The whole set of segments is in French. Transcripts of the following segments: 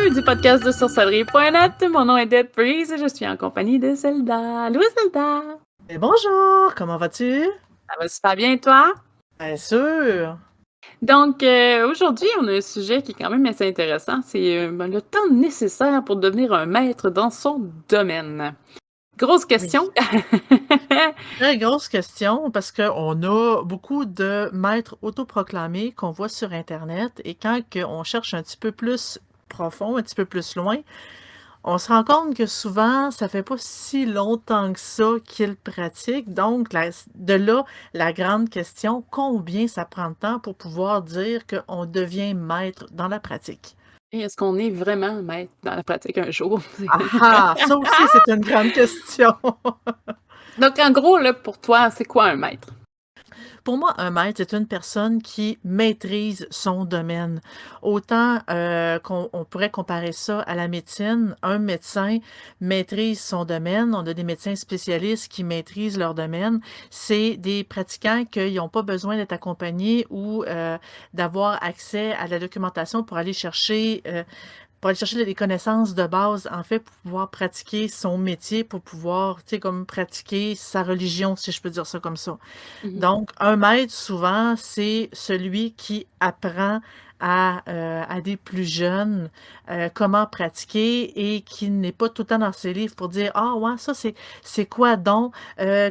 du podcast de sorcellerie.net. Mon nom est Dead Breeze et je suis en compagnie de Zelda. Allô Zelda! Et bonjour, comment vas-tu? Ça va super bien, toi? Bien sûr! Donc, aujourd'hui, on a un sujet qui est quand même assez intéressant. C'est le temps nécessaire pour devenir un maître dans son domaine. Grosse Oui. question. Très grosse question parce qu'on a beaucoup de maîtres autoproclamés qu'on voit sur Internet et quand on cherche un petit peu plus profond, un petit peu plus loin, on se rend compte que souvent, ça fait pas si longtemps que ça qu'ils pratiquent. Donc, de là, la grande question, combien ça prend de temps pour pouvoir dire qu'on devient maître dans la pratique? Et est-ce qu'on est vraiment maître dans la pratique un jour? Ah ah! Ça aussi, c'est une grande question. Donc, en gros, là, pour toi, c'est quoi un maître? Pour moi, un maître, c'est une personne qui maîtrise son domaine. Autant qu'on pourrait comparer ça à la médecine. Un médecin maîtrise son domaine. On a des médecins spécialistes qui maîtrisent leur domaine. C'est des pratiquants qui n'ont pas besoin d'être accompagnés ou d'avoir accès à la documentation pour aller chercher des connaissances de base, en fait, pour pouvoir pratiquer son métier, pour pouvoir, tu sais, comme pratiquer sa religion, si je peux dire ça comme ça. Mhm. Donc, un maître, souvent, c'est celui qui apprend à des plus jeunes comment pratiquer et qui n'est pas tout le temps dans ses livres pour dire ah ouais, ça c'est quoi donc?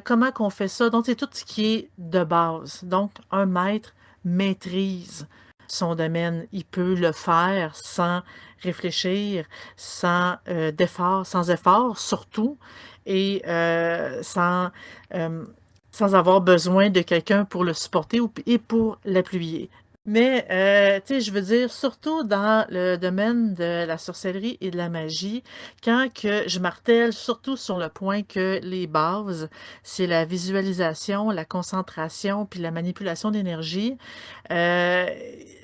Comment qu'on fait ça? Donc, c'est tout ce qui est de base. Donc, un maître maîtrise son domaine. Il peut le faire sans réfléchir, sans effort surtout, et sans avoir besoin de quelqu'un pour le supporter et pour l'appuyer. Mais, tu sais, je veux dire, surtout dans le domaine de la sorcellerie et de la magie, quand que je martèle surtout sur le point que les bases, c'est la visualisation, la concentration, puis la manipulation d'énergie, euh,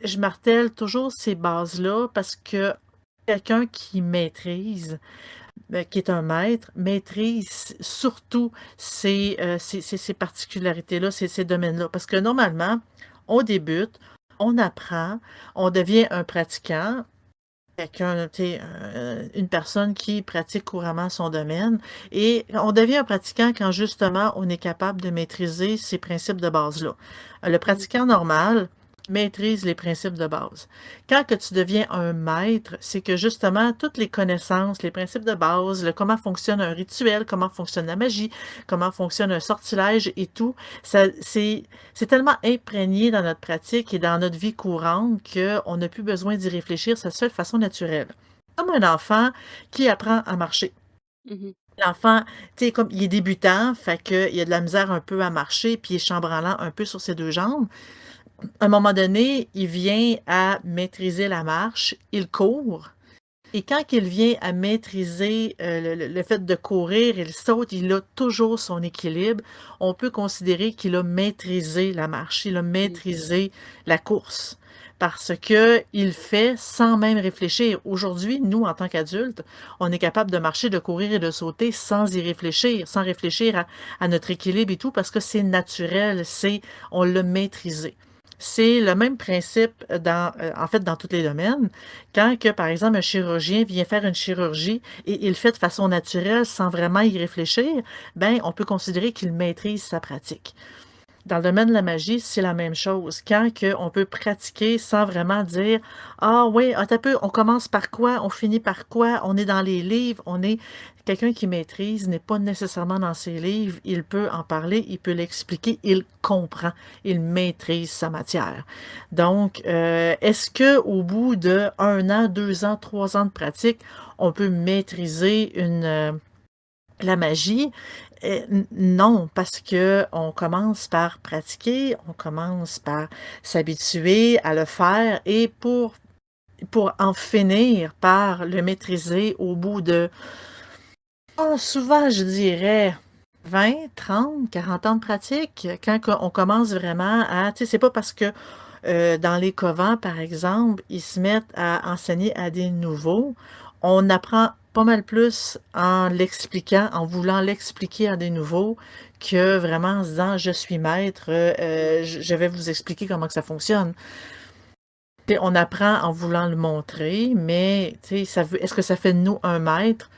je martèle toujours ces bases-là parce que quelqu'un qui maîtrise, qui est un maître, maîtrise surtout ces particularités-là, ces domaines-là. Parce que normalement, on débute, on apprend, on devient un pratiquant, quelqu'un, tu sais, une personne qui pratique couramment son domaine, et on devient un pratiquant quand justement on est capable de maîtriser ces principes de base-là. Le pratiquant normal maîtrise les principes de base. Quand que tu deviens un maître, c'est que justement toutes les connaissances, les principes de base, comment fonctionne un rituel, comment fonctionne la magie, comment fonctionne un sortilège et tout, ça, c'est tellement imprégné dans notre pratique et dans notre vie courante qu'on n'a plus besoin d'y réfléchir, ça se fait de façon naturelle. Comme un enfant qui apprend à marcher. Mhm. L'enfant, tu sais, comme il est débutant, fait qu'il a de la misère un peu à marcher, puis il est chambranlant un peu sur ses deux jambes. À un moment donné, il vient à maîtriser la marche, il court. Et quand il vient à maîtriser le fait de courir, il saute, il a toujours son équilibre. On peut considérer qu'il a maîtrisé la marche, il a maîtrisé la course. Parce que il fait sans même réfléchir. Aujourd'hui, nous, en tant qu'adultes, on est capable de marcher, de courir et de sauter sans y réfléchir, sans réfléchir à notre équilibre et tout, parce que c'est naturel, on l'a maîtrisé. C'est le même principe en fait, dans tous les domaines. Quand que, par exemple, un chirurgien vient faire une chirurgie et il le fait de façon naturelle sans vraiment y réfléchir, ben, on peut considérer qu'il maîtrise sa pratique. Dans le domaine de la magie, c'est la même chose. Quand que on peut pratiquer sans vraiment dire ah oui, attends un peu, on commence par quoi, on finit par quoi, on est dans les livres, on est quelqu'un qui maîtrise n'est pas nécessairement dans ses livres, il peut en parler, il peut l'expliquer, il comprend, il maîtrise sa matière. Donc, est-ce que au bout de 1 an, 2 ans, 3 ans de pratique, on peut maîtriser la magie? Non, parce que on commence par pratiquer, on commence par s'habituer à le faire et pour en finir par le maîtriser au bout de, souvent je dirais 20, 30, 40 ans de pratique, quand on commence vraiment tu sais, c'est pas parce que dans les covents, par exemple, ils se mettent à enseigner à des nouveaux. On apprend pas mal plus en l'expliquant, en voulant l'expliquer à des nouveaux, que vraiment en se disant je suis maître, je vais vous expliquer comment que ça fonctionne. Tu sais, on apprend en voulant le montrer, mais tu sais, est-ce que ça fait de nous un maître?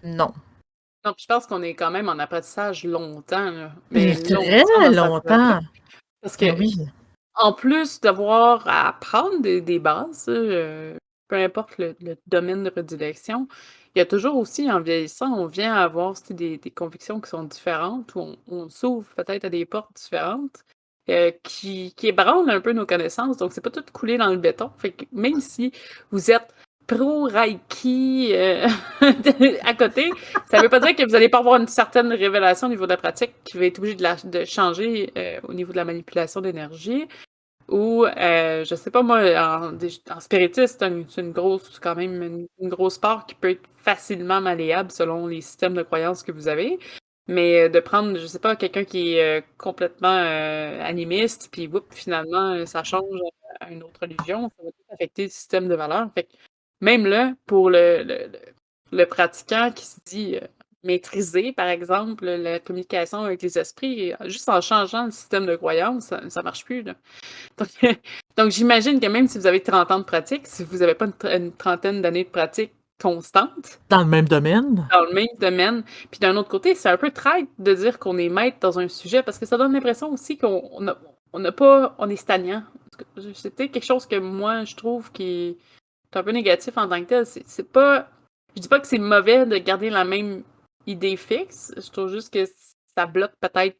Non. Non, puis je pense qu'on est quand même en apprentissage longtemps, là, mais Très longtemps dans cette période-là. longtemps! Parce que Ben oui. en plus d'avoir à apprendre des bases, là, peu importe le domaine de prédilection, il y a toujours aussi, en vieillissant, on vient avoir aussi des convictions qui sont différentes, où on s'ouvre peut-être à des portes différentes, qui ébranlent un peu nos connaissances. Donc c'est pas tout coulé dans le béton. Fait que même si vous êtes pro Reiki, à côté, ça veut pas dire que vous allez pas avoir une certaine révélation au niveau de la pratique qui va être obligée de changer, au niveau de la manipulation d'énergie. Ou, je sais pas moi, en spiritisme, c'est une grosse quand même une grosse part qui peut être facilement malléable selon les systèmes de croyances que vous avez. Mais, de prendre, je sais pas, quelqu'un qui est, complètement, animiste, puis finalement, ça change à une autre religion, ça va tout affecter le système de valeurs. Fait que même là, pour le pratiquant qui se dit, maîtriser, par exemple, la communication avec les esprits, juste en changeant le système de croyance, ça marche plus, là. Donc, donc j'imagine que même si vous avez 30 ans de pratique, si vous avez pas une trentaine d'années de pratique constante Dans le même domaine? dans le même domaine, puis d'un autre côté, c'est un peu traître de dire qu'on est maître dans un sujet parce que ça donne l'impression aussi on est stagnant. C'est peut-être quelque chose que moi je trouve qui est un peu négatif en tant que tel. C'est pas, je dis pas que c'est mauvais de garder la même idée fixe. Je trouve juste que ça bloque peut-être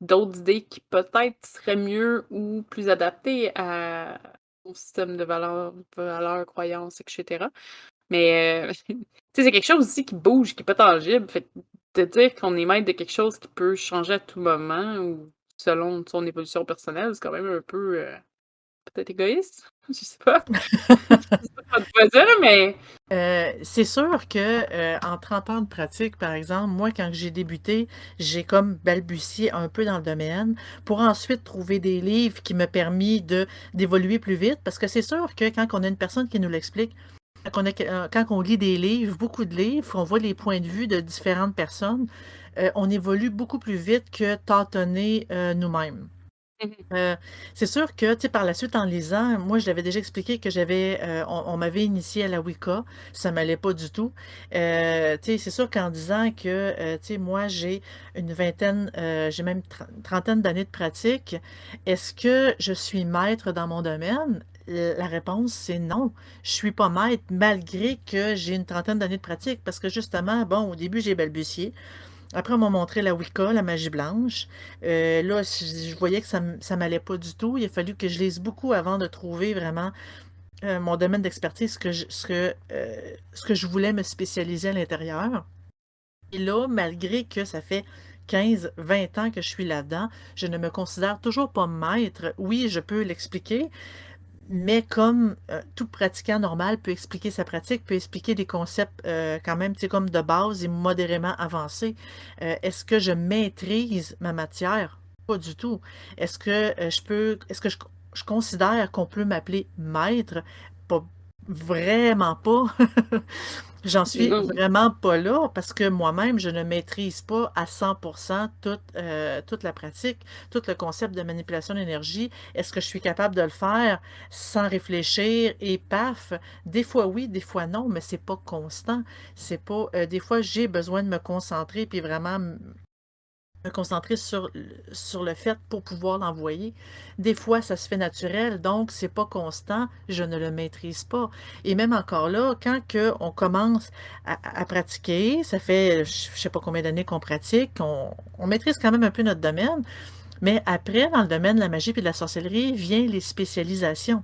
d'autres idées qui peut-être seraient mieux ou plus adaptées au système de valeurs, croyances, etc. Mais, tu sais, c'est quelque chose aussi qui bouge, qui est pas tangible. Fait que de dire qu'on est maître de quelque chose qui peut changer à tout moment ou selon son évolution personnelle, c'est quand même un peu, peut-être égoïste? Je sais pas. Je sais pas comment tu dire, mais C'est sûr que, en 30 ans de pratique, par exemple, moi, quand j'ai débuté, j'ai comme balbutié un peu dans le domaine pour ensuite trouver des livres qui m'ont permis d'évoluer plus vite. Parce que c'est sûr que quand on a une personne qui nous l'explique, quand on lit des livres, beaucoup de livres, on voit les points de vue de différentes personnes, on évolue beaucoup plus vite que tâtonner, nous-mêmes. mmh Heu, c'est sûr que, tu sais, par la suite, en lisant, moi, je l'avais déjà expliqué que on m'avait initiée à la Wicca, ça m'allait pas du tout. Tu sais, c'est sûr qu'en disant que, tu sais, moi, j'ai une vingtaine, j'ai même une trentaine d'années de pratique, est-ce que je suis maître dans mon domaine? La réponse, c'est non. Je suis pas maître malgré que j'ai une trentaine d'années de pratique parce que justement, bon, au début, j'ai balbutié. Après, on m'a montré la Wicca, la magie blanche. Là, je voyais que ça m'allait pas du tout. Il a fallu que je lise beaucoup avant de trouver vraiment, mon domaine d'expertise, ce que je voulais me spécialiser à l'intérieur. Et là, malgré que ça fait 15, 20 ans que je suis là-dedans, je ne me considère toujours pas maître. Oui, je peux l'expliquer, mais comme, tout pratiquant normal peut expliquer sa pratique, peut expliquer des concepts, quand même, tu sais, comme de base et modérément avancés. Est-ce que je maîtrise ma matière? Pas du tout. Est-ce que je considère qu'on peut m'appeler maître? Pas vraiment pas. J'en suis non. vraiment pas là parce que moi-même, je ne maîtrise pas à 100% toute la pratique, tout le concept de manipulation d'énergie. Est-ce que je suis capable de le faire sans réfléchir et paf? Des fois oui, des fois non, mais c'est pas constant. C'est pas, des fois, j'ai besoin de me concentrer puis vraiment me concentrer sur le fait pour pouvoir l'envoyer. Des fois, ça se fait naturel, donc c'est pas constant, je ne le maîtrise pas. Et même encore là, quand que on commence à pratiquer, ça fait je sais pas combien d'années qu'on pratique, on maîtrise quand même un peu notre domaine, mais après, dans le domaine de la magie et de la sorcellerie, vient les spécialisations.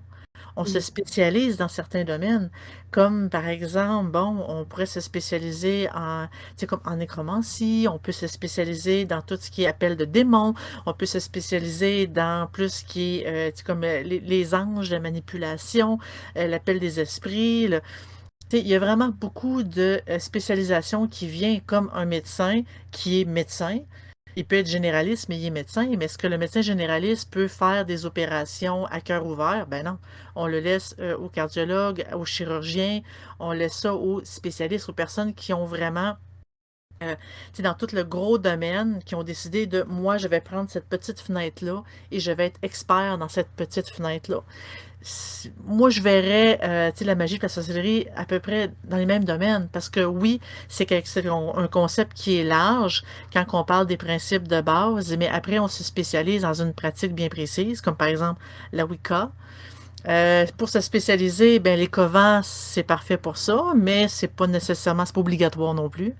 On se Mmh. spécialise dans certains domaines, comme par exemple, bon, on pourrait se spécialiser en, tu sais, comme en nécromancie, on peut se spécialiser dans tout ce qui est appel de démons, on peut se spécialiser dans plus ce qui est, tu sais, comme les anges, la manipulation, l'appel des esprits. Tu sais, il y a vraiment beaucoup de spécialisations qui vient comme un médecin qui est médecin. Il peut être généraliste, mais il est médecin. Mais est-ce que le médecin généraliste peut faire des opérations à cœur ouvert? Ben non. On le laisse aux cardiologues, aux chirurgiens, on laisse ça aux spécialistes, aux personnes qui ont vraiment tu sais, dans tout le gros domaine, qui ont décidé de: «Moi, je vais prendre cette petite fenêtre-là et je vais être expert dans cette petite fenêtre-là». Moi, je verrais, tu sais, la magie et la sorcellerie à peu près dans les mêmes domaines parce que oui, c'est un concept qui est large quand on parle des principes de base, mais après on se spécialise dans une pratique bien précise, comme par exemple la Wicca. Pour se spécialiser, ben les covens, c'est parfait pour ça, mais c'est pas obligatoire non plus.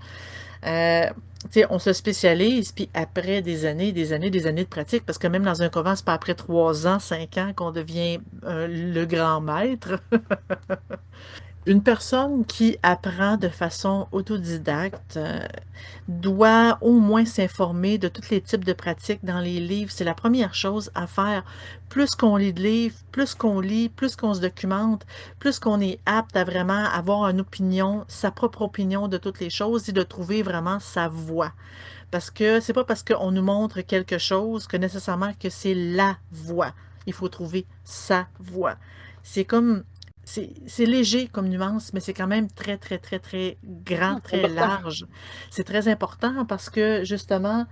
Euh, tu sais, on se spécialise, puis après des années de pratique, parce que même dans un couvent, c'est pas après 3 ans, 5 ans qu'on devient le grand maître. Une personne qui apprend de façon autodidacte doit au moins s'informer de tous les types de pratiques dans les livres. C'est la première chose à faire. Plus qu'on lit de livres, plus qu'on lit, plus qu'on se documente, plus qu'on est apte à vraiment avoir une opinion, sa propre opinion de toutes les choses et de trouver vraiment sa voie. Parce que c'est pas parce qu'on nous montre quelque chose que nécessairement que c'est la voie. Il faut trouver sa voie. C'est comme, c'est léger comme nuance, mais c'est quand même très, très, très, très grand, Ah, c'est très important. large. C'est très important parce que justement,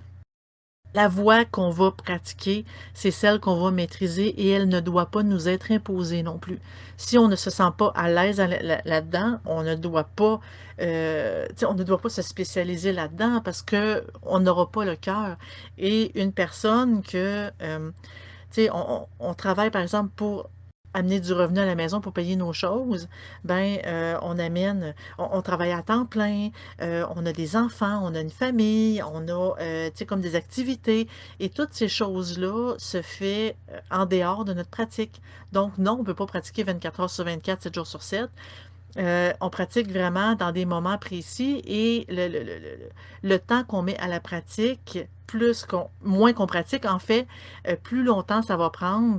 la voie qu'on va pratiquer, c'est celle qu'on va maîtriser et elle ne doit pas nous être imposée non plus. Si on ne se sent pas à l'aise là-dedans, on ne doit pas, tu sais, on ne doit pas se spécialiser là-dedans parce que on n'aura pas le cœur. Et une personne que, tu sais, on travaille par exemple pour amener du revenu à la maison pour payer nos choses, ben on amène, on travaille à temps plein, on a des enfants, on a une famille, on a, tu sais, comme des activités, et toutes ces choses-là se fait en dehors de notre pratique. Donc non, on ne peut pas pratiquer 24 heures sur 24, 7 jours sur 7. On pratique vraiment dans des moments précis et le temps qu'on met à la pratique, moins qu'on pratique, en fait, plus longtemps ça va prendre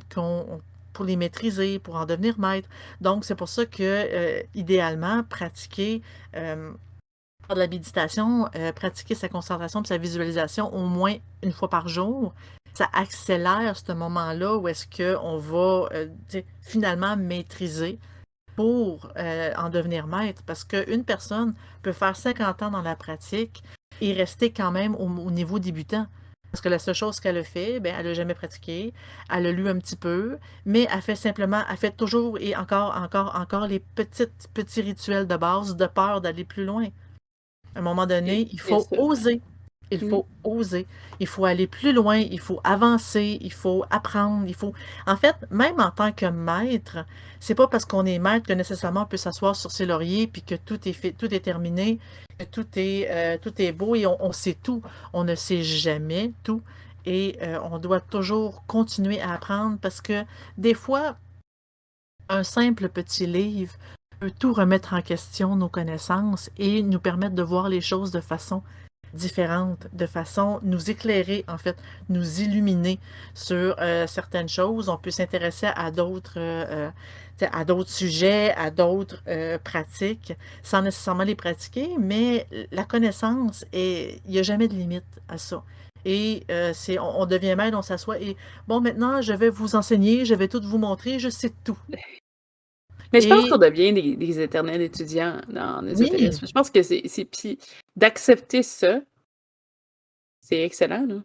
pour les maîtriser, pour en devenir maître. Donc, c'est pour ça que, idéalement, pratiquer, faire de la méditation, pratiquer sa concentration et sa visualisation au moins une fois par jour, ça accélère ce moment-là où est-ce qu'on va tu sais, finalement maîtriser pour en devenir maître. Parce qu'une personne peut faire 50 ans dans la pratique et rester quand même au niveau débutant. Parce que la seule chose qu'elle a fait, ben, elle n'a jamais pratiqué, elle a lu un petit peu, mais elle fait simplement, elle fait toujours et encore, encore, encore les petits rituels de base de peur d'aller plus loin. À un moment Et donné, il bien faut sûr. oser. Il Mmh. faut oser. Il faut aller plus loin, il faut avancer, il faut apprendre, il faut... En fait, même en tant que maître, c'est pas parce qu'on est maître que nécessairement on peut s'asseoir sur ses lauriers puis que tout est fait, tout est terminé, que tout est beau et on sait tout. On ne sait jamais tout et on doit toujours continuer à apprendre parce que des fois, un simple petit livre peut tout remettre en question, nos connaissances, et nous permettre de voir les choses de façon différente, de façon nous éclairer, en fait, nous illuminer sur certaines choses. On peut s'intéresser à d'autres sujets, à d'autres pratiques, sans nécessairement les pratiquer, mais la connaissance, il n'y a jamais de limite à ça. Et on devient maître, on s'assoit et bon, maintenant, je vais vous enseigner, je vais tout vous montrer, je sais tout. Mais je pense qu'on Et devient des éternels étudiants dans oui, l'ésotérisme. Je pense que c'est puis d'accepter ça, c'est excellent, là.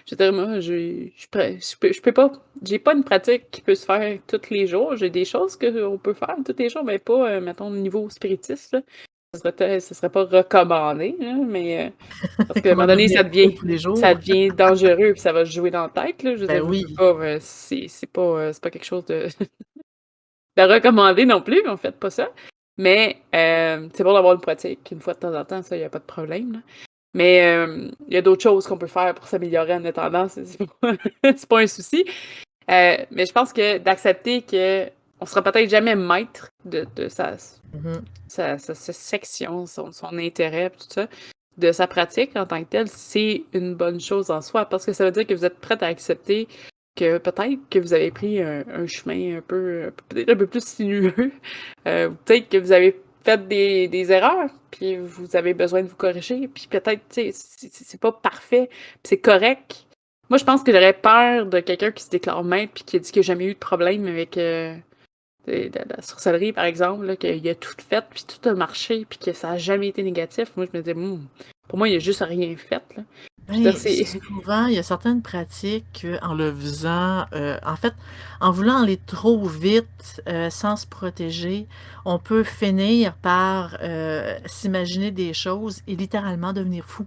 Je veux dire, moi, je peux pas j'ai pas une pratique qui peut se faire tous les jours. J'ai des choses qu'on peut faire tous les jours, mais pas, mettons, au niveau spiritiste, là. Ce serait pas recommandé, là, mais, parce qu'à un comment moment donné, devenir heureux tous les ça jours. devient dangereux, puis ça va se jouer dans la tête, là. Je veux Ben dire, veux oui. pas, c'est pas quelque chose de de recommandé non plus, on fait pas ça. Mais, c'est bon d'avoir une pratique une fois de temps en temps, ça, y a pas de problème, là. Mais, il y a d'autres choses qu'on peut faire pour s'améliorer en attendant, c'est pas c'est pas un souci. Mais je pense que d'accepter qu'on sera peut-être jamais maître de Mhm. sa section, son intérêt, puis tout ça, de sa pratique en tant que telle, c'est une bonne chose en soi, parce que ça veut dire que vous êtes prête à accepter que peut-être que vous avez pris un chemin un peu, peut-être un peu plus sinueux, peut-être que vous avez fait des erreurs, puis vous avez besoin de vous corriger, puis peut-être, tu sais, c'est pas parfait, puis c'est correct. Moi, je pense que j'aurais peur de quelqu'un qui se déclare maître puis qui a dit qu'il a jamais eu de problème avec, de la sorcellerie, par exemple, là, qu'il a tout fait, puis tout a marché, puis que ça a jamais été négatif. Moi, je me disais: pour moi, il a juste rien fait, là. Je veux dire, Ben, c'est souvent, il y a certaines pratiques qu'en le faisant, en fait, en voulant aller trop vite, sans se protéger, on peut finir par, s'imaginer des choses et littéralement devenir fou.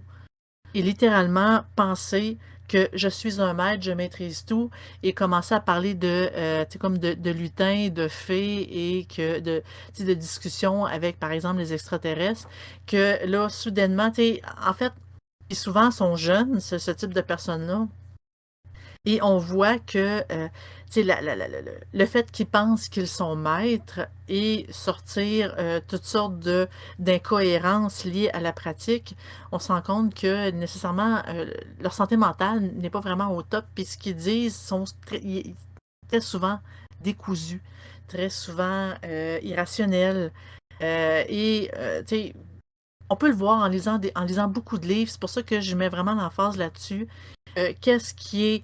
Et littéralement penser que je suis un maître, je maîtrise tout et commencer à parler de, tu sais, comme de lutins, de fées et que tu sais, de discussions avec, par exemple, les extraterrestres, que là, soudainement, tu sais, en fait, ils souvent sont jeunes, ce type de personnes-là, et on voit que, tu sais, le fait qu'ils pensent qu'ils sont maîtres et sortir, toutes sortes de d'incohérences liées à la pratique, on se rend compte que nécessairement, leur santé mentale n'est pas vraiment au top, puis ce qu'ils disent sont très souvent décousus, très souvent, irrationnels, tu sais, on peut le voir en lisant beaucoup de livres. C'est pour ça que je mets vraiment l'emphase là-dessus. Qu'est-ce qui est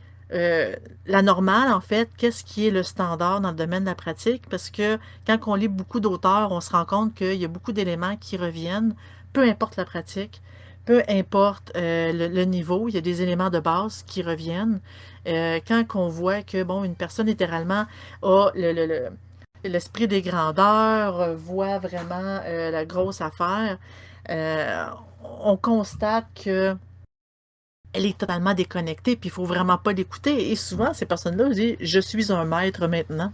la normale, en fait? Qu'est-ce qui est le standard dans le domaine de la pratique? Parce que quand on lit beaucoup d'auteurs, on se rend compte qu'il y a beaucoup d'éléments qui reviennent, peu importe la pratique, peu importe le niveau, il y a des éléments de base qui reviennent. Quand on voit que, bon, une personne littéralement a l'esprit des grandeurs, voit vraiment la grosse affaire, euh, on constate que elle est totalement déconnectée, puis il faut vraiment pas l'écouter. Et souvent, ces personnes-là disent je suis un maître maintenant.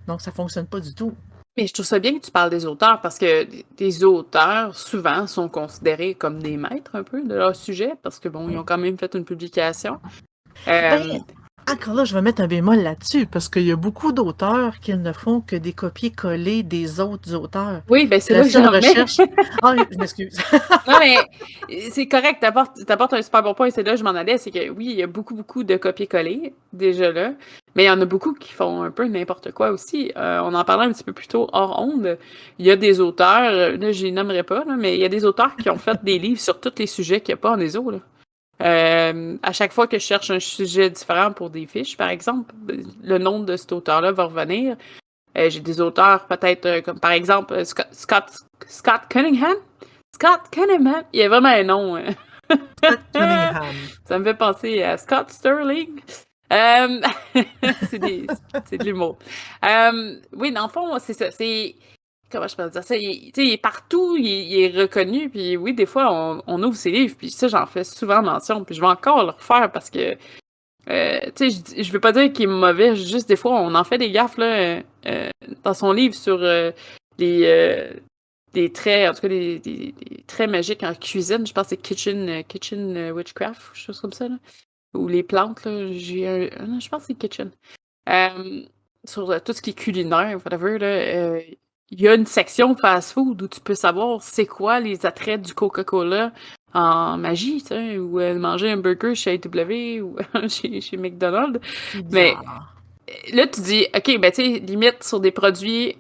Donc, ça fonctionne pas du tout. mais je trouve ça bien que tu parles des auteurs parce que des auteurs, souvent, sont considérés comme des maîtres un peu de leur sujet parce que, bon, ils ont quand même fait une publication. Ben, Euh, encore là, je vais mettre un bémol là-dessus, parce qu'il y a beaucoup d'auteurs qui ne font que des copier-coller des autres auteurs. oui, ben c'est La là que seule j'en mets. recherche. Ah, je m'excuse. Non, mais c'est correct, t'apportes un super bon point, c'est là que je m'en allais, c'est que oui, il y a beaucoup, beaucoup de copier-coller, déjà là, mais il y en a beaucoup qui font un peu n'importe quoi aussi. On en parlait un petit peu plus tôt hors onde. Il y a des auteurs, là, je les nommerai pas, là, mais il y a des auteurs qui ont fait des livres sur tous les sujets qu'il n'y a pas en ESO, là. À chaque fois que je cherche un sujet différent pour des fiches, par exemple, le nom de cet auteur-là va revenir. J'ai des auteurs peut-être comme par exemple Scott Cunningham. Scott Cunningham, il y a vraiment un nom. Scott Cunningham. Ça me fait penser à Scott Sterling. Euh, c'est des, c'est de l'humour. Oui, dans le fond, c'est ça. C'est comment je peux dire ça? Il est partout, il est reconnu. Puis oui, des fois, on ouvre ses livres. Puis ça, j'en fais souvent mention. Puis je vais encore le refaire parce que tu sais, je veux pas dire qu'il est mauvais, juste des fois, on en fait des gaffes, là, dans son livre sur les, des traits, en tout cas, des traits magiques en cuisine. Je pense que c'est Kitchen Witchcraft, ou quelque chose comme ça, là. Ou les plantes, là. Non, je pense que c'est Kitchen. Euh, sur tout ce qui est culinaire, whatever, là. Il y a une section fast-food où tu peux savoir c'est quoi les attraits du Coca-Cola en magie, tu sais, ou manger un burger chez A&W ou chez McDonald's. C'est Mais bizarre. là, tu dis, OK, ben, tu sais, limite sur des produits,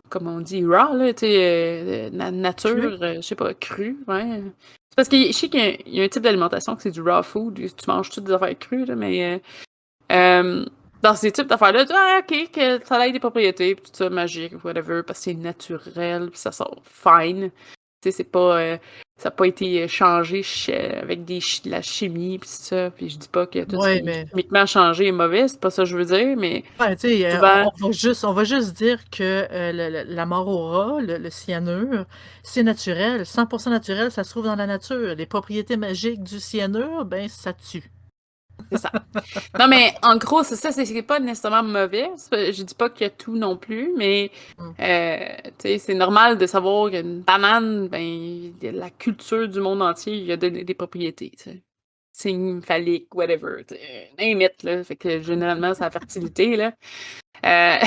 comme on dit, raw, là, tu sais, Cru? nature, je sais pas, cru, ouais. C'est parce que je sais qu'il y a un type d'alimentation que c'est du raw food, tu manges toutes des affaires crues, là, mais dans ces types d'affaires-là, tu dis, ah, OK, que ça a des propriétés, puis tout ça, magique, whatever, parce que c'est naturel, puis ça sort fine. Tu sais, c'est pas, ça n'a pas été changé avec de la chimie, puis tout ça. Puis je dis pas que tout ce Ouais, qui est mais chimiquement changé est mauvais, c'est pas ça que je veux dire, mais ouais, tu sais, souvent, on va juste dire que la mort au rat, le cyanure, c'est naturel, 100% naturel, ça se trouve dans la nature. Les propriétés magiques du cyanure, ben, ça tue. c'est ça. Non, mais en gros, c'est ça, c'est pas nécessairement mauvais. Je dis pas qu'il y a tout non plus, mais Mm. tu sais, c'est normal de savoir qu'une banane, ben, la culture du monde entier, il y a des propriétés, tu sais. Signe phallique, whatever, tu sais, name it, là. Fait que généralement, c'est la fertilité, là. Euh,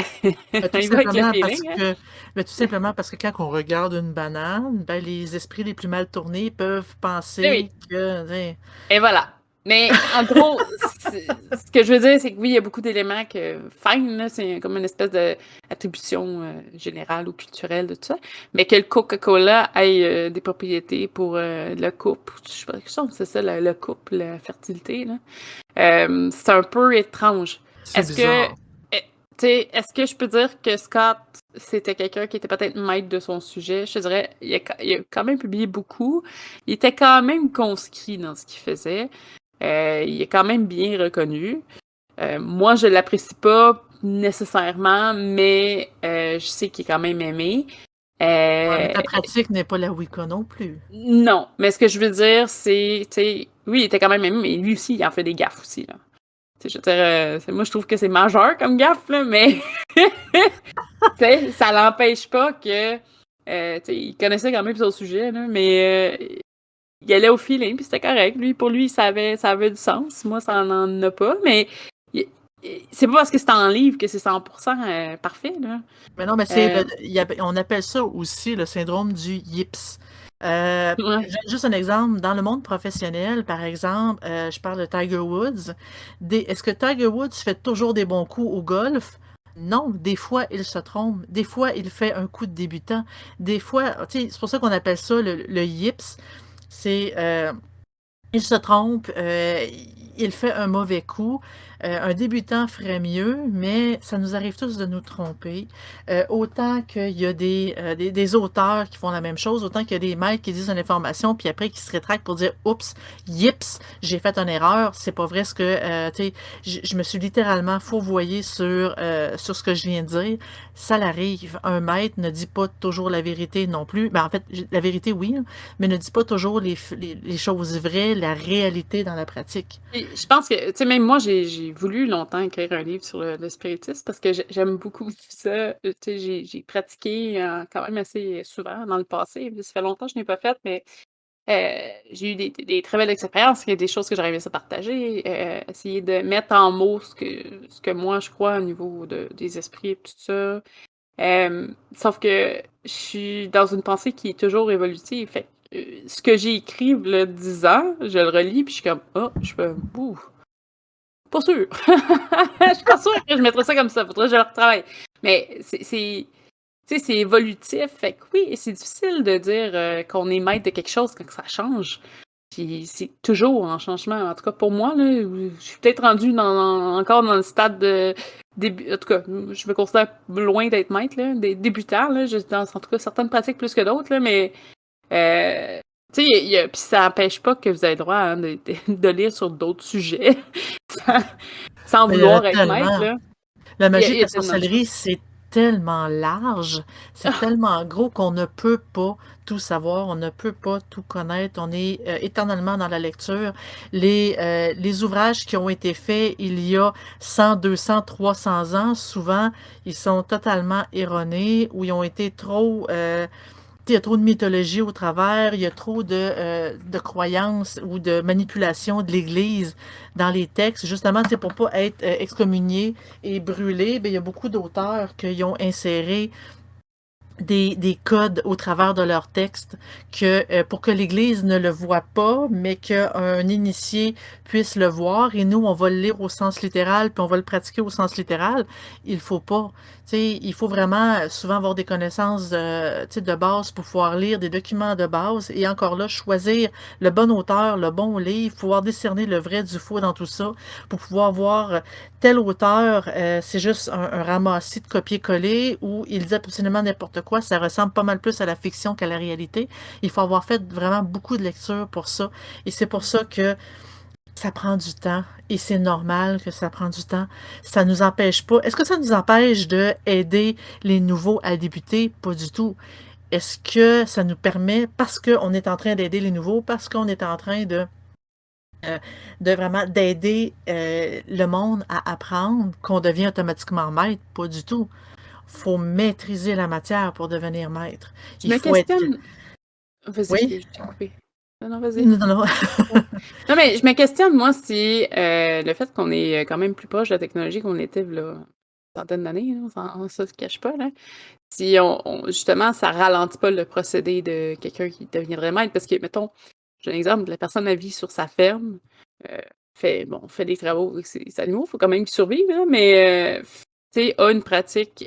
Ben, tout il va avec le simplement parce feeling, hein. que, ben, tout simplement parce que quand on regarde une banane, ben, les esprits les plus mal tournés peuvent Eh oui. penser que, tu sais, Et voilà. Mais en gros, ce que je veux dire, c'est que oui, il y a beaucoup d'éléments que fine, là, c'est comme une espèce d'attribution générale ou culturelle de tout ça, mais que le Coca-Cola ait des propriétés pour le couple, je sais pas, je pense que c'est ça, le couple, la fertilité, là. C'est un peu étrange. c'est Est-ce que, bizarre. tu sais, est-ce que je peux dire que Scott c'était quelqu'un qui était peut-être maître de son sujet. Je te dirais, il a quand même publié beaucoup. Il était quand même conscrit dans ce qu'il faisait. Il est quand même bien reconnu. Moi, je l'apprécie pas nécessairement, mais je sais qu'il est quand même aimé. Ouais, mais Euh, ta pratique n'est pas la Wicca non plus. non, mais ce que je veux dire, c'est, tu sais, oui, il était quand même aimé, mais lui aussi, il en fait des gaffes aussi, là. Tu sais, je veux dire, moi, je trouve que c'est majeur comme gaffe, là, mais tu sais, ça l'empêche pas que, tu sais, il connaissait quand même son sujet, là, mais il allait au feeling, puis c'était correct. Lui, pour lui, ça avait du sens. Moi, ça n'en a pas, mais il- c'est pas parce que c'est en livre que c'est 100% parfait, là. Mais non, mais Euh, on appelle ça aussi le syndrome du yips. ouais. Juste un exemple, dans le monde professionnel, par exemple, je parle de Tiger Woods. Est-ce que Tiger Woods fait toujours des bons coups au golf? Non, des fois il se trompe, des fois il fait un coup de débutant, des fois, tu sais, c'est pour ça qu'on appelle ça le yips. C'est il se trompe, il fait un mauvais coup. Un débutant ferait mieux, mais ça nous arrive tous de nous tromper. Autant qu'il y a des auteurs qui font la même chose, autant qu'il y a des maîtres qui disent une information, puis après qui se rétractent pour dire oups, yips, j'ai fait une erreur, c'est pas vrai ce que. Tu sais, je me suis littéralement fourvoyé sur ce que je viens de dire. Ça l'arrive. Un maître ne dit pas toujours la vérité non plus. Ben, en fait, la vérité, oui, hein, mais ne dit pas toujours les choses vraies, la réalité dans la pratique. Et je pense que, tu sais, même moi, j'ai voulu longtemps écrire un livre sur le spiritisme parce que j'aime beaucoup ça. Tu sais, j'ai pratiqué quand même assez souvent dans le passé. Ça fait longtemps que je n'ai pas fait, mais j'ai eu des très belles expériences. Il y a des choses que j'aurais aimé ça partager, essayer de mettre en mots ce que moi je crois au niveau des esprits et tout ça. Sauf que je suis dans une pensée qui est toujours évolutive. Fait que, ce que j'ai écrit il y a 10 ans, je le relis, puis je suis comme, oh, je fais, ouh, pas sûr. Je suis pas sûre que je mettrais ça comme ça. Faudrait que je le retravaille. Mais tu sais, c'est évolutif. Fait que oui, c'est difficile de dire qu'on est maître de quelque chose quand ça change. Puis c'est toujours en changement. En tout cas, pour moi, là, je suis peut-être rendue encore dans le stade de début. En tout cas, je me considère loin d'être maître, là, des débutants, là. Dans, en tout cas, certaines pratiques plus que d'autres, là, mais tu sais, puis ça n'empêche pas que vous avez le droit hein, de lire sur d'autres sujets sans, sans Mais il y en a vouloir être maître, tellement. là. La magie Il de y la a tellement de sorcellerie, choses. c'est tellement large, c'est Ah, tellement gros qu'on ne peut pas tout savoir, on ne peut pas tout connaître. On est éternellement dans la lecture. Les ouvrages qui ont été faits il y a 100, 200, 300 ans, souvent, ils sont totalement erronés ou ils ont été trop il y a trop de mythologie au travers, il y a trop de croyances ou de manipulation de l'Église dans les textes, justement, pour pas être excommunié et brûlé, ben, il y a beaucoup d'auteurs qui ont inséré des codes au travers de leur texte pour que l'Église ne le voit pas, mais qu'un initié puisse le voir. Et nous, on va le lire au sens littéral, puis on va le pratiquer au sens littéral. Il faut pas. Tu sais, il faut vraiment souvent avoir des connaissances tu sais, de base pour pouvoir lire des documents de base. Et encore là, choisir le bon auteur, le bon livre, pouvoir discerner le vrai du faux dans tout ça, pour pouvoir voir tel auteur, c'est juste un ramassis de copier-coller où il dit absolument n'importe quoi. Ça ressemble pas mal plus à la fiction qu'à la réalité. Il faut avoir fait vraiment beaucoup de lectures pour ça. Et c'est pour ça que ça prend du temps. Et c'est normal que ça prend du temps. Ça nous empêche pas. Est-ce que ça nous empêche de aider les nouveaux à débuter? Pas du tout. Est-ce que ça nous permet, parce qu'on est en train d'aider les nouveaux, parce qu'on est en train de vraiment d'aider le monde à apprendre qu'on devient automatiquement maître? Pas du tout. Faut maîtriser la matière pour devenir maître. je Il me faut être... questionne. Vas-y, Oui? je t'ai coupé. Non, non, vas-y. Non, non, non. Ouais. Non, mais je me questionne, moi, si le fait qu'on est quand même plus proche de la technologie qu'on était là, une centaine d'années, là, ça se cache pas, là. Si justement, ça ralentit pas le procédé de quelqu'un qui deviendrait maître. Parce que, mettons, j'ai un exemple, la personne a vit sur sa ferme, euh, fait des travaux avec ses animaux, il faut quand même qu'ils survivent, là, mais tu sais, a une pratique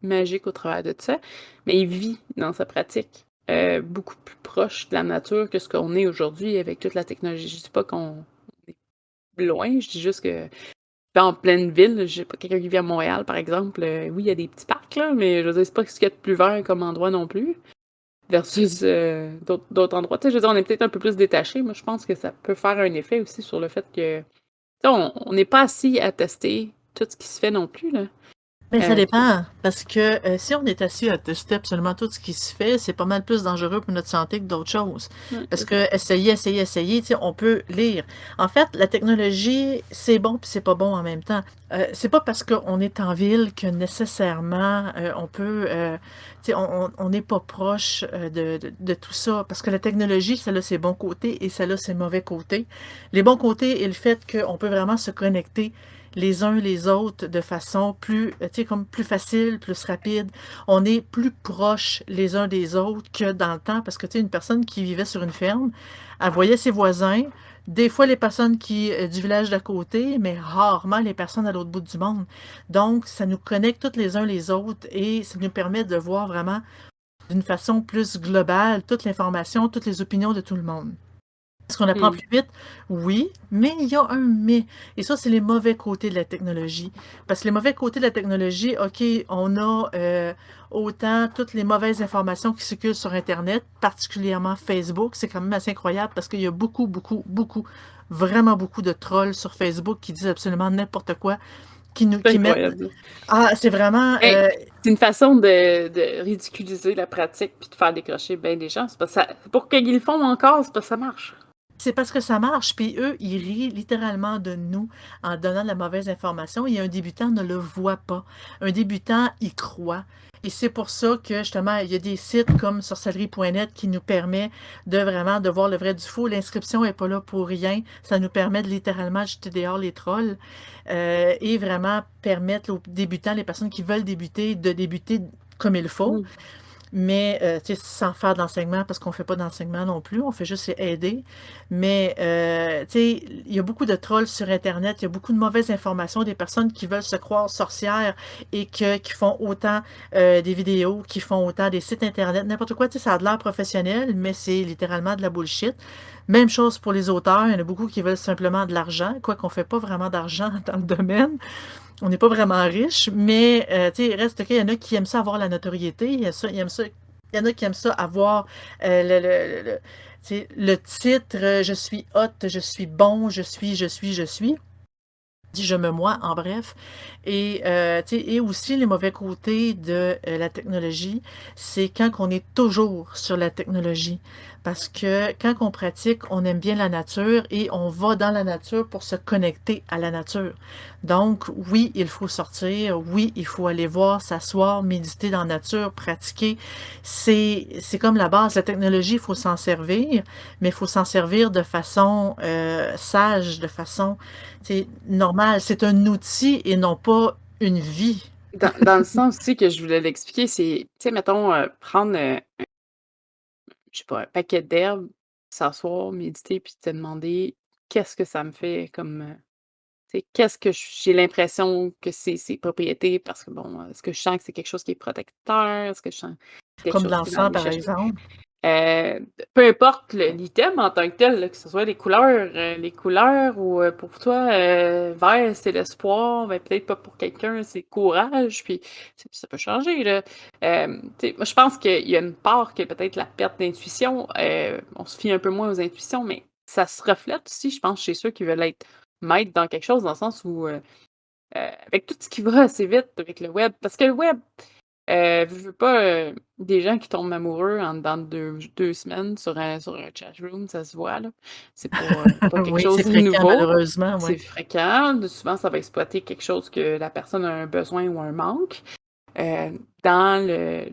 magique au travers de ça, mais il vit dans sa pratique beaucoup plus proche de la nature que ce qu'on est aujourd'hui avec toute la technologie. Je dis pas qu'on est loin, je dis juste que en pleine ville, j'ai pas quelqu'un qui vit à Montréal, par exemple, oui, il y a des petits parcs, parc, là, mais je veux dire, c'est pas ce qu'il y a de plus vert comme endroit non plus, versus d'autres endroits. Tu sais, je veux dire, on est peut-être un peu plus détaché. Moi, je pense que ça peut faire un effet aussi sur le fait que, tu sais, on n'est pas assis à tester tout ce qui se fait non plus, là. Mais ça Tu sais, dépend, parce que si on est assis à tester absolument tout ce qui se fait, c'est pas mal plus dangereux pour notre santé que d'autres choses. ouais, Parce c'est ça. que essayer, tu sais, on peut lire. En fait, la technologie, c'est bon puis c'est pas bon en même temps. C'est pas parce qu'on est en ville que nécessairement on peut, tu sais, on n'est pas proche de tout ça. Parce que la technologie, ça a ses bons côtés et ça a ses mauvais côtés. Les bons côtés est le fait qu'on peut vraiment se connecter les uns les autres de façon plus, tu sais, comme plus facile, plus rapide. On est plus proches les uns des autres que dans le temps, parce que, tu sais, une personne qui vivait sur une ferme, elle voyait ses voisins, des fois les personnes du village d'à côté, mais rarement les personnes à l'autre bout du monde. Donc, ça nous connecte tous les uns les autres et ça nous permet de voir vraiment d'une façon plus globale toute l'information, toutes les opinions de tout le monde. Est-ce qu'on apprend Mmh. plus vite? Oui, mais il y a un mais. Et ça, c'est les mauvais côtés de la technologie. Parce que les mauvais côtés de la technologie, OK, on a autant toutes les mauvaises informations qui circulent sur Internet, particulièrement Facebook. C'est quand même assez incroyable parce qu'il y a vraiment beaucoup de trolls sur Facebook qui disent absolument n'importe quoi, C'est qui mettent... incroyable. Ah, c'est vraiment... Ben, c'est une façon de ridiculiser la pratique puis de faire décrocher bien des gens. C'est parce que pour qu'ils le font encore, c'est parce que ça marche. C'est parce que ça marche, puis eux, ils rient littéralement de nous en donnant de la mauvaise information et un débutant ne le voit pas. Un débutant y croit. Et c'est pour ça que, justement, il y a des sites comme sorcellerie.net qui nous permet de vraiment de voir le vrai du faux. L'inscription n'est pas là pour rien. Ça nous permet de littéralement jeter dehors les trolls et vraiment permettre aux débutants, les personnes qui veulent débuter, de débuter comme il faut. Mmh. Mais, tu sais, sans faire d'enseignement, parce qu'on fait pas d'enseignement non plus, on fait juste aider. Mais, tu sais, il y a beaucoup de trolls sur Internet, il y a beaucoup de mauvaises informations, des personnes qui veulent se croire sorcières et qui font autant des vidéos, qui font autant des sites Internet, n'importe quoi, tu sais, ça a de l'air professionnel, mais c'est littéralement de la bullshit. Même chose pour les auteurs, il y en a beaucoup qui veulent simplement de l'argent, quoi qu'on fait pas vraiment d'argent dans le domaine. On n'est pas vraiment riche, mais tu sais, reste qu'il y en a qui aiment ça avoir la notoriété, il y en a qui aiment ça avoir tu sais, le titre je suis hot, je suis bon, je suis. Si je me moi, en bref. Et, tu sais, et aussi les mauvais côtés de la technologie, c'est quand on est toujours sur la technologie. Parce que quand on pratique, on aime bien la nature et on va dans la nature pour se connecter à la nature. Donc, oui, il faut sortir, oui, il faut aller voir, s'asseoir, méditer dans la nature, pratiquer. C'est comme la base. La technologie, il faut s'en servir, mais il faut s'en servir de façon sage, de façon c'est normal, c'est un outil et non pas une vie. Dans le sens aussi que je voulais l'expliquer, c'est, tu sais, mettons, prendre, je sais pas, un paquet d'herbes, s'asseoir, méditer, puis te demander: «Qu'est-ce que ça me fait comme, tu sais, qu'est-ce que j'ai l'impression que c'est ces propriétés?» parce que bon, est-ce que je sens que c'est quelque chose qui est protecteur? Est-ce que je sens quelque Comme de chose qui va l'encens, aller par chercher exemple. peu importe l'item en tant que tel, là, que ce soit les couleurs ou, pour toi, vert, c'est l'espoir, mais peut-être pas pour quelqu'un, c'est courage, puis ça peut changer, là. Tu sais, moi, je pense qu'il y a une part que peut-être la perte d'intuition, on se fie un peu moins aux intuitions, mais ça se reflète aussi, je pense, chez ceux qui veulent être maîtres dans quelque chose, dans le sens où, avec tout ce qui va assez vite avec le web, parce que le web, veux pas, des gens qui tombent amoureux en dedans de 2 semaines sur un chat room, ça se voit, là. C'est pas quelque Oui, c'est chose de fréquent nouveau. malheureusement, C'est ouais. fréquent, souvent ça va exploiter quelque chose que la personne a un besoin ou un manque. Dans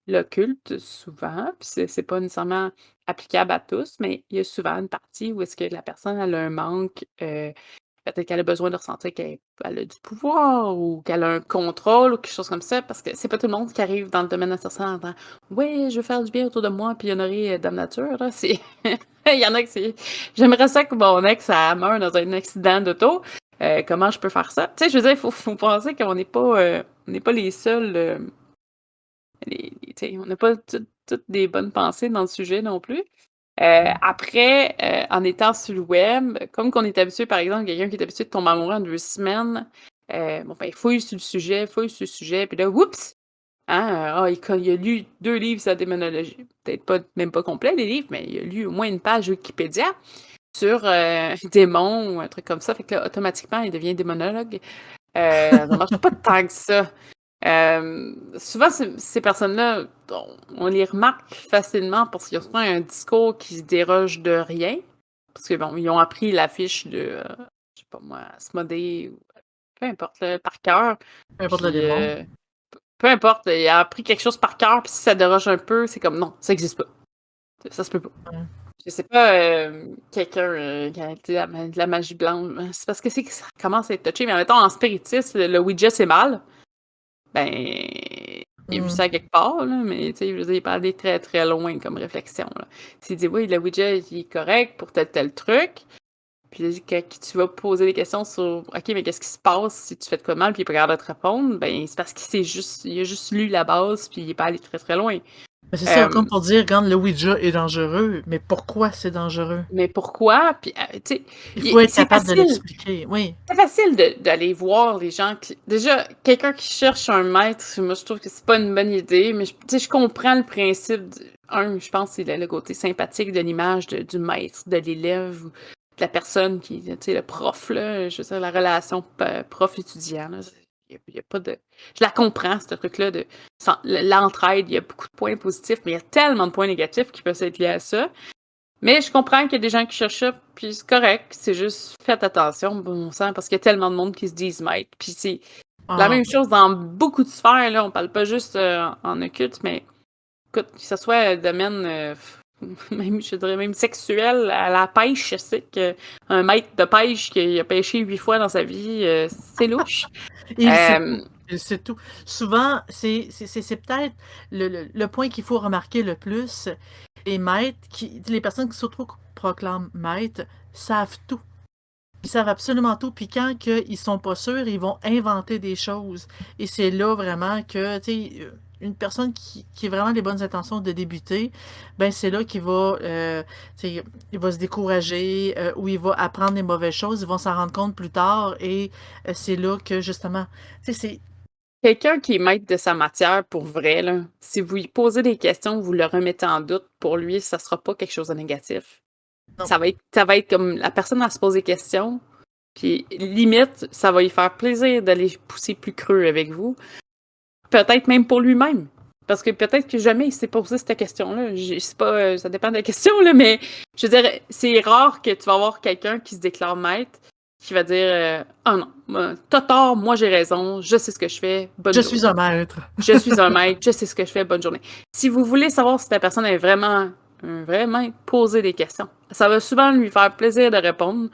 l'occulte, souvent, puis c'est pas nécessairement applicable à tous, mais il y a souvent une partie où est-ce que la personne elle a un manque, peut-être qu'elle a besoin de ressentir qu'elle a du pouvoir ou qu'elle a un contrôle ou quelque chose comme ça, parce que c'est pas tout le monde qui arrive dans le domaine associé en disant: «Oui, je veux faire du bien autour de moi, puis honorer, dame nature», là, c'est il y en a que c'est: «J'aimerais ça que mon ex, elle meure dans un accident d'auto, comment je peux faire ça?» Tu sais, je veux dire, il faut penser qu'on n'est pas les seuls, tu sais, on n'a pas toutes des bonnes pensées dans le sujet non plus. Après, en étant sur le web, comme qu'on est habitué, par exemple, quelqu'un qui est habitué de tomber amoureux en 2 semaines, bon, ben, fouille sur le sujet, puis là, oups! Hein, il a lu 2 livres sur la démonologie. Peut-être pas même pas complet les livres, mais il a lu au moins une page Wikipédia sur, démons ou un truc comme ça. Fait que là, automatiquement, il devient démonologue. Ça marche pas tant que ça. Souvent, ces personnes-là, on les remarque facilement parce qu'ils ont souvent un discours qui se déroge de rien. Parce que bon, ils ont appris la fiche de, je sais pas moi, Asmodée ou peu importe là, par cœur. Peu importe le Puis, démon. peu importe, il a appris quelque chose par cœur, puis si ça déroge un peu, c'est comme non, ça existe pas. Ça se peut pas. Ouais. Je sais pas, quelqu'un qui a été de la magie blanche. C'est parce que c'est que ça commence à être touché, mais mettons en spiritisme, le Ouija c'est mal. Ben, j'ai vu Mmh. ça quelque part, là, mais tu sais, je veux dire, il est pas allé très très loin comme réflexion. Là. S'il dit oui, le Ouija il est correct pour tel truc, puis quand tu vas poser des questions sur OK, mais qu'est-ce qui se passe si tu fais de quoi de mal puis il est pas capable de te répondre, ben c'est parce il a juste lu la base puis il est pas allé très très loin. Ben, c'est ça, Euh, comme pour dire: «Regarde, le Ouija est dangereux», mais pourquoi c'est dangereux? mais pourquoi? Puis tu sais, Il faut être c'est capable de facile. l'expliquer, oui. C'est facile d'aller voir les gens qui déjà, quelqu'un qui cherche un maître, moi, je trouve que c'est pas une bonne idée, mais tu sais, je comprends le principe je pense que c'est le côté sympathique de l'image du maître, de l'élève ou de la personne qui, tu sais, le prof, là, je veux dire, la relation prof-étudiant, là, il y a pas de... Je la comprends, ce truc-là, l'entraide, il y a beaucoup de points positifs, mais il y a tellement de points négatifs qui peuvent être liés à ça. Mais je comprends qu'il y a des gens qui cherchent ça, puis c'est correct. C'est juste, faites attention, bon sang, parce qu'il y a tellement de monde qui se disent maître. Puis c'est la Ah même oui. chose dans beaucoup de sphères, là. On parle pas juste en occulte, mais écoute, que ce soit domaine, même, je dirais même sexuel, à la pêche, je sais qu'un maître de pêche qui a pêché 8 fois dans sa vie, c'est louche. Il sait Euh, tout, il sait tout. Souvent, c'est peut-être le point qu'il faut remarquer le plus, les maîtres les personnes qui s'auto-proclament maîtres savent tout. Ils savent absolument tout, puis quand que ils sont pas sûrs, ils vont inventer des choses et c'est là vraiment que, tu sais, une personne qui a vraiment les bonnes intentions de débuter, ben, c'est là qu'il va, tu sais, il va se décourager, ou il va apprendre les mauvaises choses, ils vont s'en rendre compte plus tard et c'est là que justement, tu sais, c'est Quelqu'un qui est maître de sa matière pour vrai, là, si vous lui posez des questions, vous le remettez en doute, pour lui, ça sera pas quelque chose de négatif. non, Ça va être comme la personne à se poser des questions, puis limite, ça va lui faire plaisir d'aller pousser plus creux avec vous. Peut-être même pour lui-même. Parce que peut-être que jamais il s'est posé cette question-là. Je sais pas, ça dépend de la question, là, mais je veux dire, c'est rare que tu vas avoir quelqu'un qui se déclare maître, qui va dire ah non, t'as tort, moi j'ai raison, je sais ce que je fais, bonne je suis journée. un maître. Je suis un maître, je sais ce que je fais, bonne journée. Si vous voulez savoir si la personne est vraiment un vrai maître, posez des questions. Ça va souvent lui faire plaisir de répondre.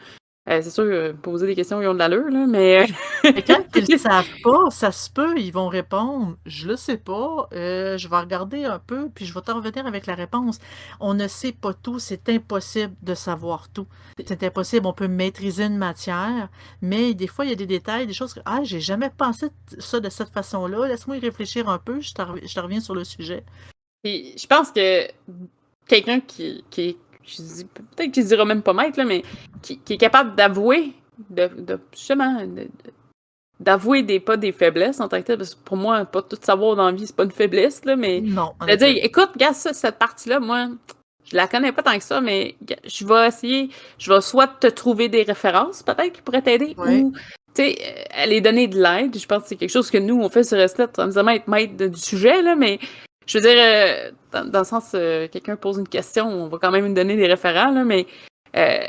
C'est sûr, poser des questions qui ont de l'allure, là, mais Et quand ils le savent pas, ça se peut, ils vont répondre: «Je le sais pas, je vais regarder un peu, puis je vais te revenir avec la réponse». On ne sait pas tout, c'est impossible de savoir tout. C'est impossible, on peut maîtriser une matière, mais des fois, il y a des détails, des choses que: «Ah, j'ai jamais pensé ça de cette façon-là, laisse-moi y réfléchir un peu, je te reviens sur le sujet». puis je pense que quelqu'un je dis, peut-être qu'il se dira même pas maître, là, mais qui est capable d'avouer, justement, d'avouer pas des faiblesses en tant que tel, parce que pour moi, pas tout savoir dans la vie, c'est pas une faiblesse, là, mais Non, en de dire, effet. écoute, regarde ça, cette partie-là, moi, je la connais pas tant que ça, mais je vais essayer, je vais soit te trouver des références, peut-être, qui pourraient t'aider, Ouais. ou, tu sais, aller donner de l'aide. Je pense que c'est quelque chose que nous, on fait sur Restet, sans nécessairement être maître du sujet, là, mais je veux dire, dans le sens, quelqu'un pose une question, on va quand même lui donner des référents, là, mais euh,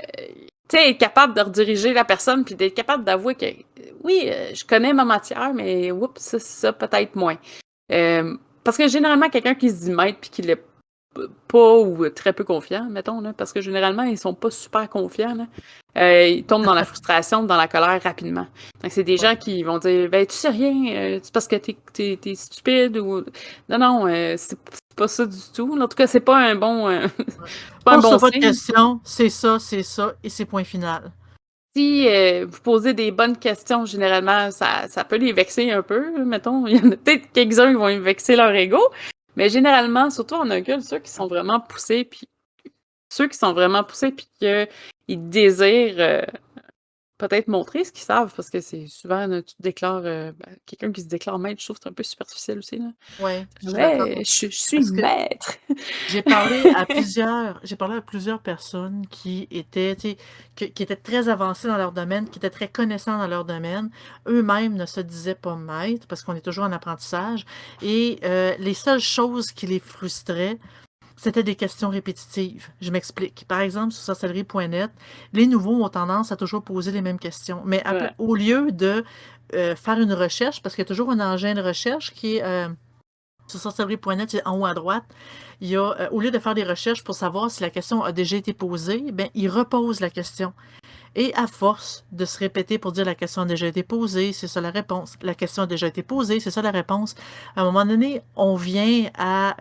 tu sais, être capable de rediriger la personne, puis d'être capable d'avouer que oui, je connais ma matière, mais oups, ça peut-être moins. Parce que généralement, quelqu'un qui se dit maître puis qui l'est pas ou très peu confiant, mettons, là, parce que généralement, ils sont pas super confiants, là, ils tombent dans la frustration, dans la colère rapidement. Donc, c'est des Ouais. gens qui vont dire ben, tu sais rien, c'est parce que t'es stupide ou. Non, non, c'est pas ça du tout. En tout cas, c'est pas un bon, Ouais. c'est pas un bon Pose-toi pas de signe. questions, c'est ça et c'est point final. Si vous posez des bonnes questions, généralement, ça peut les vexer un peu, mettons. Il y en a peut-être quelques-uns qui vont y vexer leur ego, mais généralement, surtout en occulte, ceux qui sont vraiment poussés puis qu'ils désirent peut-être montrer ce qu'ils savent parce que c'est souvent, là, tu te déclares, quelqu'un qui se déclare maître, je trouve que c'est un peu superficiel aussi, là. Ouais, je suis d'accord. «Ouais, je suis Parce que maître!» j'ai parlé à plusieurs personnes qui étaient, tu sais, qui étaient très avancées dans leur domaine, qui étaient très connaissants dans leur domaine. Eux-mêmes ne se disaient pas maîtres parce qu'on est toujours en apprentissage et les seules choses qui les frustraient, c'était des questions répétitives. Je m'explique. Par exemple, sur sorcellerie.net, les nouveaux ont tendance à toujours poser les mêmes questions. Mais Ouais. au lieu de faire une recherche, parce qu'il y a toujours un engin de recherche qui est sur sorcellerie.net, en haut à droite, il y a, au lieu de faire des recherches pour savoir si la question a déjà été posée, ben, il repose la question. Et à force de se répéter pour dire la question a déjà été posée, c'est ça la réponse. La question a déjà été posée, c'est ça la réponse. À un moment donné, on vient à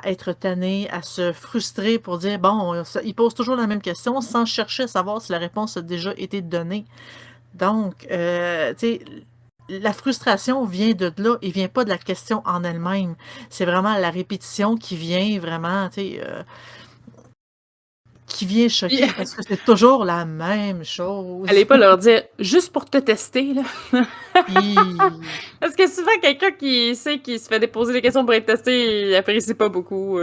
être tanné, à se frustrer pour dire, bon, il pose toujours la même question sans chercher à savoir si la réponse a déjà été donnée. Donc, tu sais, la frustration vient de là et vient pas de la question en elle-même. C'est vraiment la répétition qui vient vraiment, tu sais, qui vient Puis choquer parce que c'est toujours la même chose. allez pas leur dire: «Juste pour te tester, là». Puis, Parce que souvent quelqu'un qui sait qu'il se fait déposer des questions pour être testé, il apprécie pas beaucoup,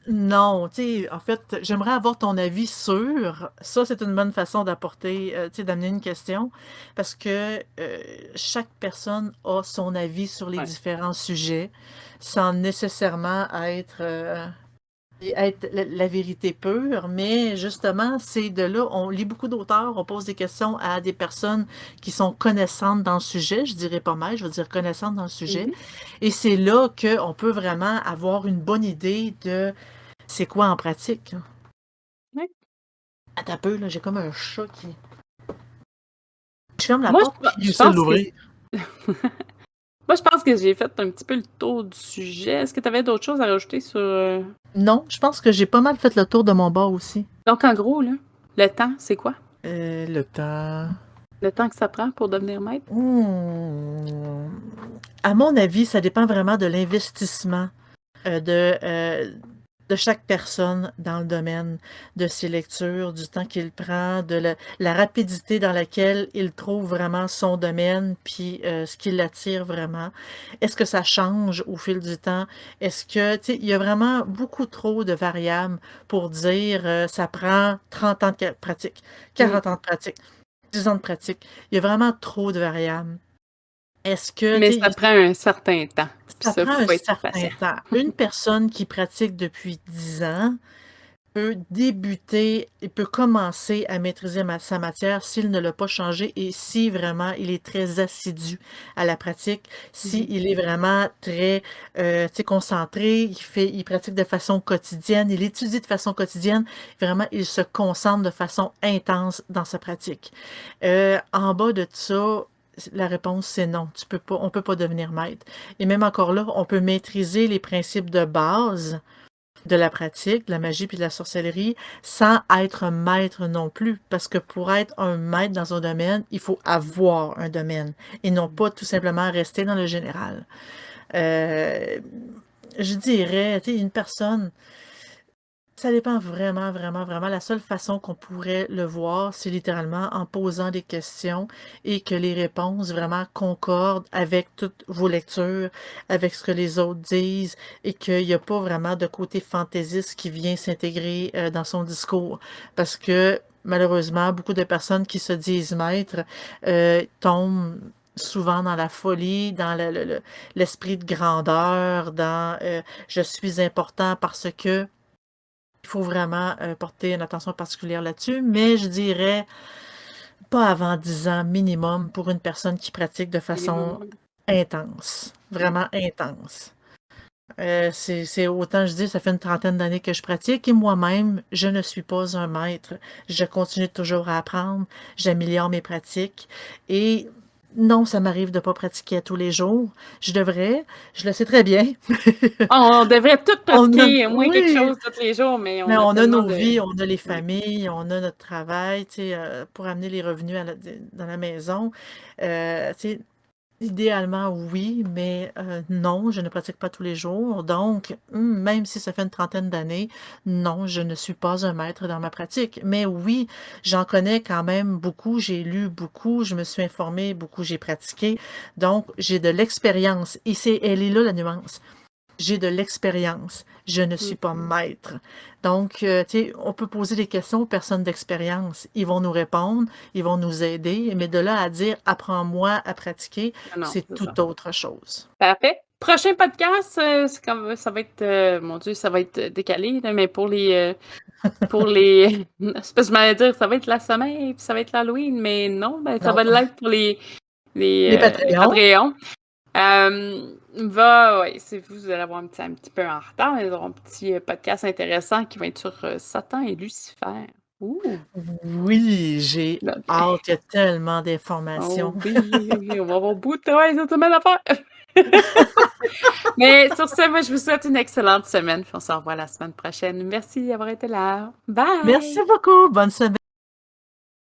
non, tu sais, en fait, j'aimerais avoir ton avis sur ça, c'est une bonne façon d'apporter, tu sais, d'amener une question parce que, chaque personne a son avis sur les Ouais. différents sujets sans nécessairement être la vérité pure, mais justement, c'est de là, on lit beaucoup d'auteurs, on pose des questions à des personnes qui sont connaissantes dans le sujet, je dirais pas mal, je veux dire connaissantes dans le Mmh sujet, mh. et c'est là qu'on peut vraiment avoir une bonne idée de c'est quoi en pratique. Ouais. Attends un peu, là, j'ai comme un chat qui... Je ferme la Moi, porte, puis il je réussit à pense que l'ouvrir. moi, je pense que j'ai fait un petit peu le tour du sujet. Est-ce que tu avais d'autres choses à rajouter sur, Non, je pense que j'ai pas mal fait le tour de mon bar aussi. donc en gros, là, le temps, c'est quoi? Le temps... Le temps que ça prend pour devenir maître? Hmm. À mon avis, ça dépend vraiment de l'investissement euh, de, euh, de chaque personne dans le domaine, de ses lectures, du temps qu'il prend, de la rapidité dans laquelle il trouve vraiment son domaine, puis ce qui l'attire vraiment. Est-ce que ça change au fil du temps? Est-ce que, tu sais, il y a vraiment beaucoup trop de variables pour dire ça prend 30 ans de pratique, Mmh. 40 ans de pratique, 10 ans de pratique. Il y a vraiment trop de variables. Est-ce que, Mais tu ça sais, prend un certain temps. Puis ça ça, prend un faut être certain patient. temps. Une personne qui pratique depuis 10 ans peut débuter et peut commencer à maîtriser sa matière s'il ne l'a pas changé et si vraiment il est très assidu à la pratique, Mmh mh. s'il est vraiment très tu sais, concentré, il pratique de façon quotidienne, il étudie de façon quotidienne, vraiment il se concentre de façon intense dans sa pratique. En bas de ça, la réponse c'est non, tu peux pas, on peut pas devenir maître. Et même encore là, on peut maîtriser les principes de base de la pratique, de la magie puis de la sorcellerie, sans être maître non plus. Parce que pour être un maître dans un domaine, il faut avoir un domaine et non Mmh. pas tout simplement rester dans le général. Euh, je dirais, tu sais, une personne, ça dépend vraiment, vraiment, vraiment. La seule façon qu'on pourrait le voir, c'est littéralement en posant des questions et que les réponses vraiment concordent avec toutes vos lectures, avec ce que les autres disent et qu'il n'y a pas vraiment de côté fantaisiste qui vient s'intégrer dans son discours. Parce que malheureusement, beaucoup de personnes qui se disent maîtres tombent souvent dans la folie, dans l'esprit de grandeur, dans je suis important parce que il faut vraiment porter une attention particulière là-dessus, mais je dirais pas avant 10 ans minimum pour une personne qui pratique de Minimum, façon ouais. intense, Ouais. vraiment intense. C'est autant je dis, ça fait une trentaine d'années que je pratique et moi-même, je ne suis pas un maître. Je continue toujours à apprendre, j'améliore mes pratiques et non, ça m'arrive de ne pas pratiquer à tous les jours. Je devrais, je le sais très bien. On devrait tous On a, pratiquer au moins quelque oui, chose tous les jours, mais mais on a on a tellement nos de vies, on a les ouais. familles, on a notre travail, tu sais, pour amener les revenus dans la maison. Tu sais, Idéalement, oui, mais non, je ne pratique pas tous les jours. Donc, même si ça fait une trentaine d'années, non, je ne suis pas un maître dans ma pratique. Mais oui, j'en connais quand même beaucoup, j'ai lu beaucoup, je me suis informée beaucoup, j'ai pratiqué. Donc, j'ai de l'expérience. Et elle est là la nuance. J'ai de l'expérience. Je ne suis pas Mmh. maître. Donc, tu sais, on peut poser des questions aux personnes d'expérience. Ils vont nous répondre, ils vont nous aider, mais de là à dire apprends-moi à pratiquer, Ah non, c'est c'est ça. tout autre chose. Parfait. Prochain podcast, c'est comme ça va être, mon Dieu, ça va être décalé, là, mais pour les c'est parce que je m'allais dire: «Ça va être la semaine, puis ça va être l'Halloween», mais non, ben, ça Non, va l'être pour les les Patreons, Patreons. Ouais, c'est vous allez avoir un petit peu en retard, mais ils auront un petit, podcast intéressant qui va être sur, Satan et Lucifer. Ouh! oui, j'ai OK. hâte, il y a tellement Oh d'informations. oui, on va avoir beaucoup de travail cette semaine à faire. Mais sur ce, moi, je vous souhaite une excellente semaine, puis on se revoit la semaine prochaine. Merci d'avoir été là. Merci Bye! beaucoup, bonne semaine.